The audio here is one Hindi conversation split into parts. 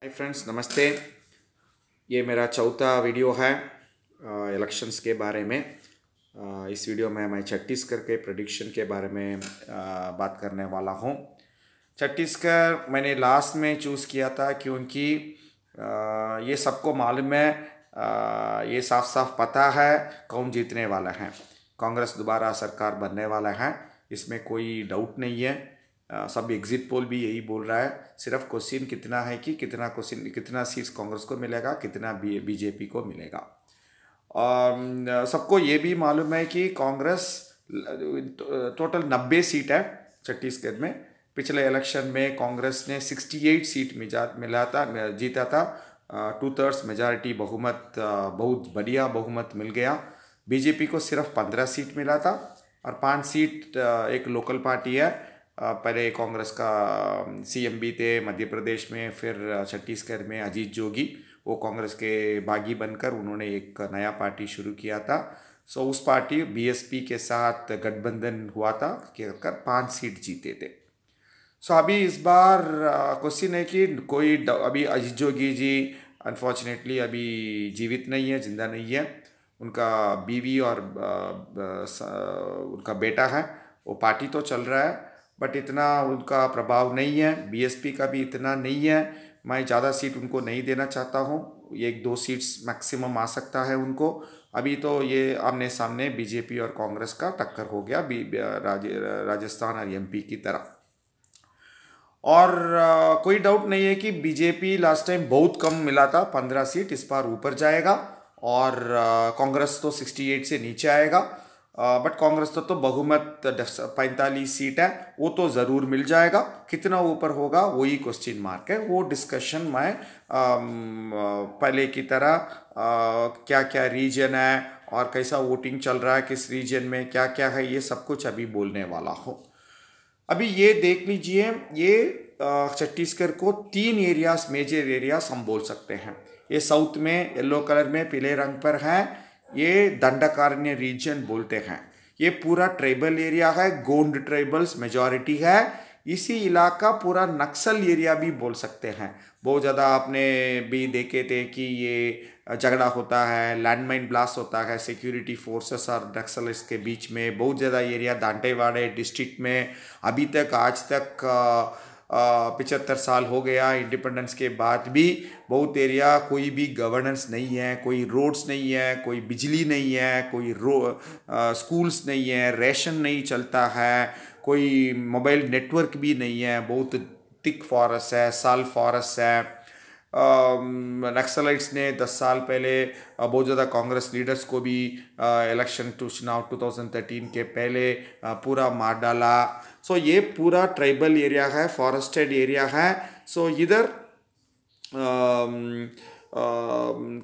हाय फ्रेंड्स, नमस्ते। ये मेरा चौथा वीडियो है इलेक्शंस के बारे में। इस वीडियो में मैं छत्तीसगढ़ के प्रेडिक्शन के बारे में बात करने वाला हूँ। छत्तीसगढ़ मैंने लास्ट में चूज़ किया था क्योंकि ये सबको मालूम है, ये साफ साफ पता है कौन जीतने वाला है। कांग्रेस दोबारा सरकार बनने वाला है, इसमें कोई डाउट नहीं है। सब एग्जिट पोल भी यही बोल रहा है। सिर्फ क्वेश्चन कितना है कि कितना सीट्स कांग्रेस को मिलेगा, कितना बीजेपी को मिलेगा। और सबको ये भी मालूम है कि कांग्रेस टोटल 90 सीट है छत्तीसगढ़ में। पिछले इलेक्शन में कांग्रेस ने 68 सीट जीता था। 2/3 मेजॉरिटी बहुमत, बहुत बढ़िया बहुमत मिल गया। बीजेपी को सिर्फ 15 सीट मिला था और 5 सीट एक लोकल पार्टी है। पहले कांग्रेस का सीएम भी थे मध्य प्रदेश में, फिर छत्तीसगढ़ में अजीत जोगी, वो कांग्रेस के बागी बनकर उन्होंने एक नया पार्टी शुरू किया था। सो उस पार्टी बीएसपी के साथ गठबंधन हुआ था कि 5 सीट जीते थे। सो अभी इस बार क्वेश्चन है कि अभी अजीत जोगी जी अनफॉर्चुनेटली अभी जीवित नहीं है, जिंदा नहीं है। उनका बीवी और उनका बेटा है, वो पार्टी तो चल रहा है बट इतना उनका प्रभाव नहीं है। बीएसपी का भी इतना नहीं है। मैं ज़्यादा सीट उनको नहीं देना चाहता हूँ, 1-2 सीट्स मैक्सिमम आ सकता है उनको। अभी तो ये आमने सामने बीजेपी और कांग्रेस का टक्कर हो गया, राजस्थान और एमपी की तरह। और कोई डाउट नहीं है कि बीजेपी लास्ट टाइम बहुत कम मिला था, 15 सीट, इस बार ऊपर जाएगा। और कांग्रेस तो 68 से नीचे आएगा। बट कांग्रेस तो बहुमत 45 सीट है, वो तो ज़रूर मिल जाएगा। कितना ऊपर होगा वही क्वेश्चन मार्क है। वो डिस्कशन मैं पहले की तरह क्या क्या रीजन है और कैसा वोटिंग चल रहा है, किस रीजन में क्या क्या है, ये सब कुछ अभी बोलने वाला हूँ। अभी ये देख लीजिए, ये छत्तीसगढ़ को 3 एरियाज, मेजर एरियाज हम बोल सकते हैं। ये साउथ में येलो कलर में पीले रंग पर है, ये दंडकारण्य रीजन बोलते हैं। ये पूरा ट्राइबल एरिया है, गोंड ट्राइबल्स मेजॉरिटी है। इसी इलाका पूरा नक्सल एरिया भी बोल सकते हैं। बहुत ज़्यादा आपने भी देखे थे कि ये झगड़ा होता है, लैंडमाइन ब्लास्ट होता है सिक्योरिटी फोर्सेस और नक्सलिस्ट के बीच में। बहुत ज़्यादा एरिया दांतेवाड़े डिस्ट्रिक्ट में अभी तक, आज तक 75 साल हो गया इंडिपेंडेंस के बाद भी, बहुत एरिया कोई भी गवर्नेंस नहीं है, कोई रोड्स नहीं है, कोई बिजली नहीं है, कोई स्कूल्स नहीं है, रेशन नहीं चलता है, कोई मोबाइल नेटवर्क भी नहीं है। बहुत थिक फॉरेस्ट है, साल फॉरेस्ट है। नक्सलाइट्स ने 10 साल पहले बहुत ज़्यादा कांग्रेस लीडर्स को भी इलेक्शन चुनाव 2013 के पहले पूरा मार डाला। सो ये पूरा ट्राइबल एरिया है, फॉरेस्टेड एरिया है। सो इधर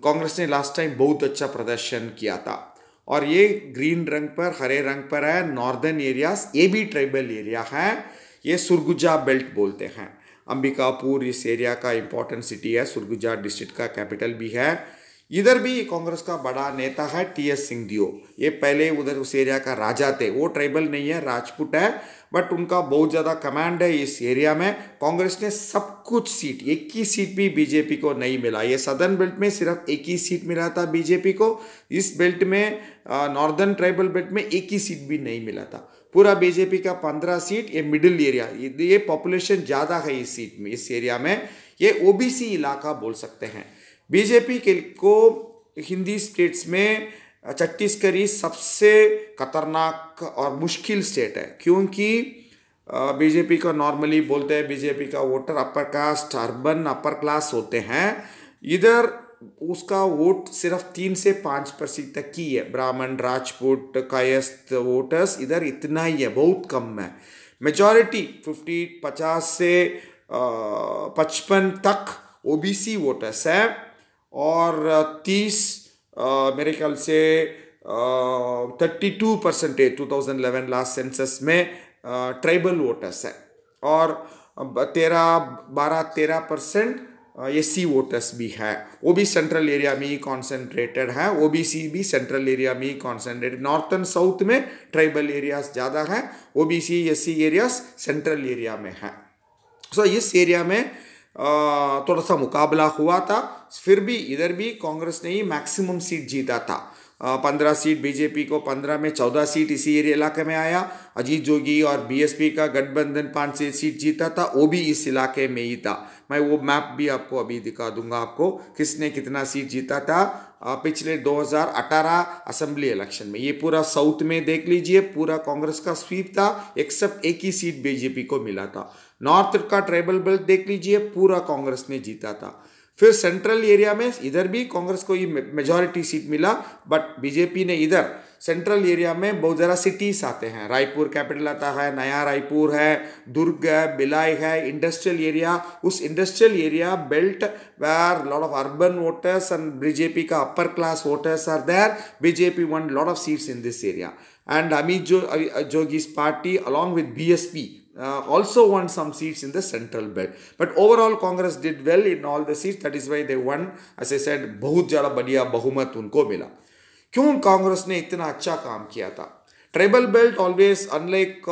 कांग्रेस ने लास्ट टाइम बहुत अच्छा प्रदर्शन किया था। और ये ग्रीन रंग पर, हरे रंग पर है नॉर्दर्न एरियाज, ये भी ट्राइबल एरिया है। ये सुरगुजा बेल्ट बोलते हैं। अंबिकापुर इस एरिया का इंपॉर्टेंट सिटी है, सुरगुजा डिस्ट्रिक्ट का कैपिटल भी है। इधर भी कांग्रेस का बड़ा नेता है टीएस सिंहदेव। ये पहले उधर उस एरिया का राजा थे, वो ट्राइबल नहीं है, राजपूत है, बट उनका बहुत ज़्यादा कमांड है इस एरिया में। कांग्रेस ने सब कुछ सीट, एक ही सीट भी बीजेपी को नहीं मिला। ये सदर्न बेल्ट में सिर्फ एक ही सीट मिला था बीजेपी को। इस बेल्ट में, नॉर्दर्न ट्राइबल बेल्ट में, एक ही सीट भी नहीं मिला था। पूरा बीजेपी का 15 सीट। ये मिडिल एरिया, ये पॉपुलेशन ज़्यादा है इस सीट में, इस एरिया में। ये ओबीसी इलाका बोल सकते हैं। बीजेपी के को हिंदी स्टेट्स में छत्तीसगढ़ सबसे खतरनाक और मुश्किल स्टेट है, क्योंकि बीजेपी का नॉर्मली बोलते हैं बीजेपी का voter upper caste, urban upper class होते हैं। इधर उसका वोट सिर्फ 3 से 5% तक ही है। ब्राह्मण, राजपूत, कायस्थ वोटर्स इधर इतना ही है, बहुत कम है। मेजॉरिटी 50 से 55 तक ओबीसी वोटर्स है। और 30 मेरे ख्याल से 32% 2011 लास्ट सेंसस में ट्राइबल वोटर्स है। और 13% एससी वोटर्स भी है। वो भी सेंट्रल एरिया में ही कॉन्सेंट्रेटेड है, ओबीसी भी सेंट्रल एरिया में ही कॉन्सेंट्रेटेड। नॉर्थ एंड साउथ में ट्राइबल एरियाज ज़्यादा है, OBC SC areas central area में है। सो इस एरिया में थोड़ा सा मुकाबला हुआ था, फिर भी इधर भी कांग्रेस ने ही मैक्सिमम सीट जीता था। 15 सीट बीजेपी को, 15 में 14 सीट इसी एरिया इलाके में आया। अजीत जोगी और बीएसपी का गठबंधन 5 सीट जीता था, वो भी इस इलाके में ही था। मैं वो मैप भी आपको अभी दिखा दूंगा आपको किसने कितना सीट जीता था पिछले 2018 असेंबली इलेक्शन में। ये पूरा साउथ में देख लीजिए, पूरा कांग्रेस का स्वीप था, एक्सेप्ट एक ही सीट बीजेपी को मिला था। नॉर्थ का ट्राइबल बेल्ट देख लीजिए, पूरा कांग्रेस ने जीता था। फिर सेंट्रल एरिया में इधर भी कांग्रेस को ये मेजॉरिटी सीट मिला, बट बीजेपी ने इधर सेंट्रल एरिया में बहुत ज़्यादा सिटीज आते हैं। रायपुर कैपिटल आता है, नया रायपुर है, दुर्ग है, भिलाई है, इंडस्ट्रियल एरिया। उस industrial area belt where lot of urban voters and BJP का upper class voters are there. BJP won lot of seats in this area and Amit Jogi's party along with BSP also won some seats in the central belt. But overall Congress did well in all the seats. That is why they won. As I said, बहुत ज़्यादा बढ़िया बहुमत उनको मिला। क्यों कांग्रेस ने इतना अच्छा काम किया था? ट्राइबल बेल्ट ऑलवेज अनलाइक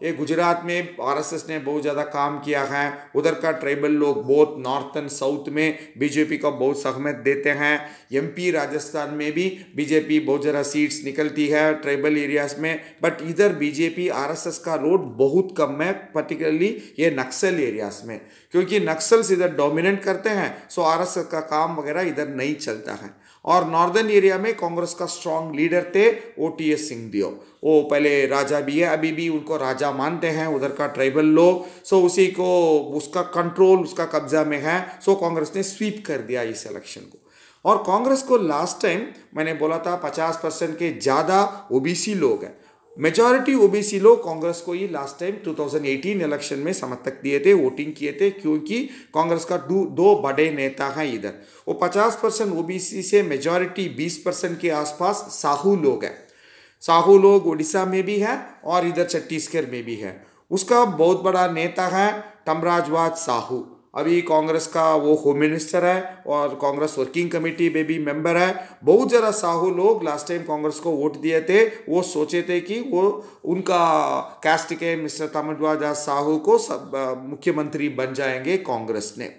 ये गुजरात में आरएसएस ने बहुत ज़्यादा काम किया है। उधर का ट्राइबल लोग बहुत नॉर्थ एंड साउथ में बीजेपी को बहुत सहमत देते हैं। एमपी राजस्थान में भी बीजेपी बहुत ज़्यादा सीट्स निकलती है ट्राइबल एरियाज में, बट इधर बीजेपी आरएसएस का रोड बहुत कम है, पर्टिकुलरली ये नक्सल एरियाज में, क्योंकि नक्सल्स इधर डोमिनेट करते हैं। सो आरएसएस का काम वगैरह इधर नहीं चलता है। और नॉर्दर्न एरिया में कांग्रेस का स्ट्रांग लीडर थे ओटीएस सिंहदेव। वो पहले राजा भी है, अभी भी उनको राजा मानते हैं उधर का ट्राइबल लोग। सो उसी को उसका कंट्रोल, उसका कब्जा में है। सो कांग्रेस ने स्वीप कर दिया इस इलेक्शन को। और कांग्रेस को लास्ट टाइम मैंने बोला था 50% के ज़्यादा ओबीसी लोग हैं। मेजॉरिटी ओबीसी लोग कांग्रेस को ही लास्ट टाइम 2018 इलेक्शन में समर्थक दिए थे, वोटिंग किए थे, क्योंकि कांग्रेस का दो बड़े नेता हैं इधर। वो 50% ओबीसी से मेजॉरिटी 20% के आसपास साहू लोग हैं। साहू लोग उड़ीसा में भी हैं और इधर छत्तीसगढ़ में भी है। उसका बहुत बड़ा नेता है तमराजवाद साहू, अभी कांग्रेस का वो होम मिनिस्टर है और कांग्रेस वर्किंग कमेटी में भी मेंबर है। बहुत ज़रा साहू लोग लास्ट टाइम कांग्रेस को वोट दिए थे। वो सोचे थे कि वो उनका कास्ट के मिस्टर तमराजवाद साहू को मुख्यमंत्री बन जाएंगे कांग्रेस ने।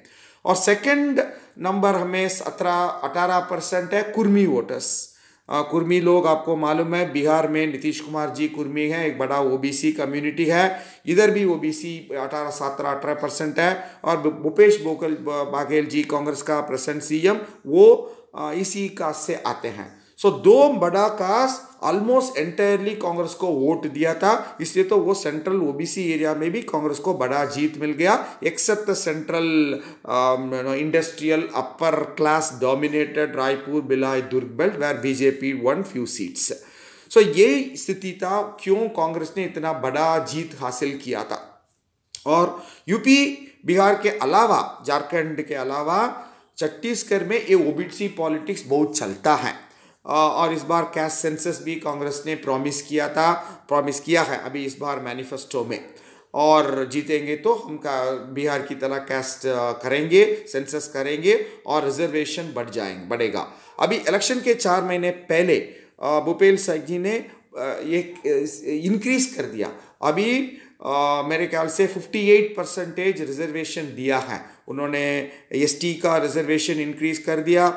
और सेकंड नंबर हमें 18% है कुर्मी वोटर्स। कुर्मी लोग आपको मालूम है बिहार में नीतीश कुमार जी कुर्मी हैं, एक बड़ा ओबीसी कम्युनिटी है। इधर भी ओबीसी 18% है। और भूपेश बघेल जी कांग्रेस का प्रेजेंट सीएम, वो इसी कास्ट से आते हैं। सो दो बड़ा कास्ट ऑलमोस्ट एंटायरली कांग्रेस को वोट दिया था, इसलिए तो वो सेंट्रल ओबीसी एरिया में भी कांग्रेस को बड़ा जीत मिल गया, except central industrial upper class dominated Raipur Bhilai Durg belt where BJP won few seats. So ये स्थिति था क्यों कांग्रेस ने इतना बड़ा जीत हासिल किया था। और यूपी बिहार के अलावा, झारखंड के अलावा छत्तीसगढ़ में ये ओबीसी पॉलिटिक्स बहुत चलता है। और इस बार कैस्ट सेंसस भी कांग्रेस ने प्रॉमिस किया है अभी इस बार मैनिफेस्टो में। और जीतेंगे तो हम बिहार की तरह कैस्ट करेंगे, सेंसस करेंगे और रिजर्वेशन बढ़ेगा। अभी इलेक्शन के 4 महीने पहले भूपेश सिंह जी ने ये इंक्रीज कर दिया। अभी मेरे ख्याल से 58% रिजर्वेशन दिया है उन्होंने। एसटी का रिजर्वेशन इंक्रीज कर दिया।